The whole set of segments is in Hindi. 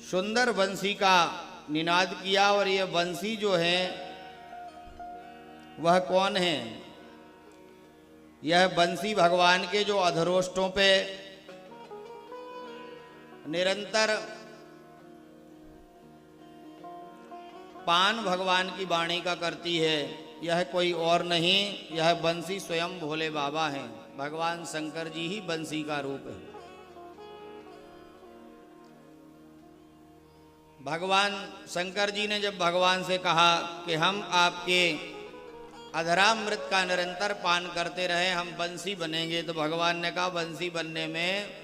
सुंदर बंसी का निनाद किया। और ये बंसी जो है वह कौन है? यह बंसी भगवान के जो अधरोष्ठों पे निरंतर पान भगवान की वाणी का करती है, यह कोई और नहीं, यह बंसी स्वयं भोले बाबा हैं। भगवान शंकर जी ही बंसी का रूप है। भगवान शंकर जी ने जब भगवान से कहा कि हम आपके अधरामृत का निरंतर पान करते रहे, हम बंसी बनेंगे, तो भगवान ने कहा बंसी बनने में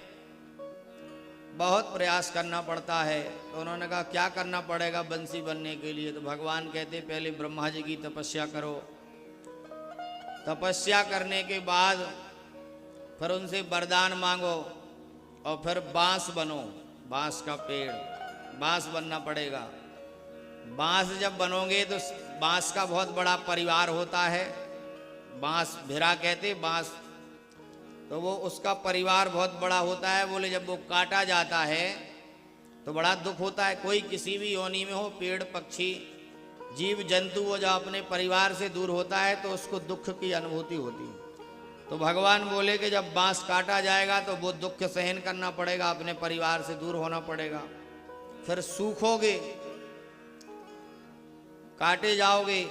बहुत प्रयास करना पड़ता है। तो उन्होंने कहा क्या करना पड़ेगा बंसी बनने के लिए? तो भगवान कहते पहले ब्रह्मा जी की तपस्या करो, तपस्या करने के बाद फिर उनसे वरदान मांगो और फिर बांस बनो, बांस का पेड़, बांस बनना पड़ेगा। बांस जब बनोगे तो बांस का बहुत बड़ा परिवार होता है, बांस भिरा कहते बांस, तो वो उसका परिवार बहुत बड़ा होता है। बोले जब वो काटा जाता है तो बड़ा दुख होता है। कोई किसी भी योनि में हो, पेड़ पक्षी जीव जंतु, वो जब अपने परिवार से दूर होता है तो उसको दुख की अनुभूति होती है। तो भगवान बोले कि जब बांस काटा जाएगा तो वो दुख सहन करना पड़ेगा, अपने परिवार से दूर होना पड़ेगा। फिर सूखोगे, काटे जाओगे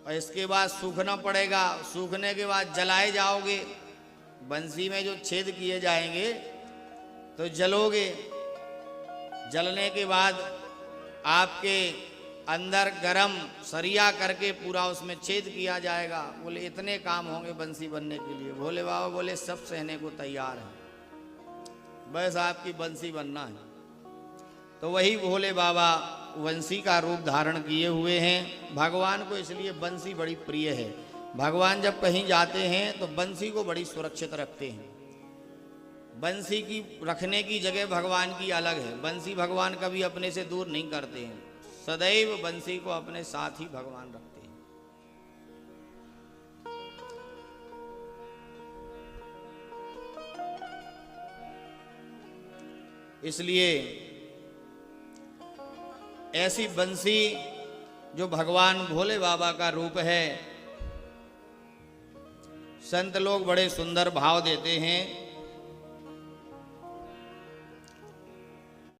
और इसके बाद सूखना पड़ेगा, सूखने के बाद जलाए जाओगे। बंसी में जो छेद किए जाएंगे तो जलोगे, जलने के बाद आपके अंदर गरम सरिया करके पूरा उसमें छेद किया जाएगा। बोले इतने काम होंगे बंसी बनने के लिए। भोले बाबा बोले सब सहने को तैयार है, बस आपकी बंसी बनना है। तो वही भोले बाबा बंसी का रूप धारण किए हुए हैं। भगवान को इसलिए बंसी बड़ी प्रिय है। भगवान जब कहीं जाते हैं तो बंसी को बड़ी सुरक्षित रखते हैं। बंसी की रखने की जगह भगवान की अलग है। बंसी भगवान कभी अपने से दूर नहीं करते हैं, सदैव बंसी को अपने साथ ही भगवान रखते हैं। इसलिए ऐसी बंसी जो भगवान भोले बाबा का रूप है, संत लोग बड़े सुंदर भाव देते हैं।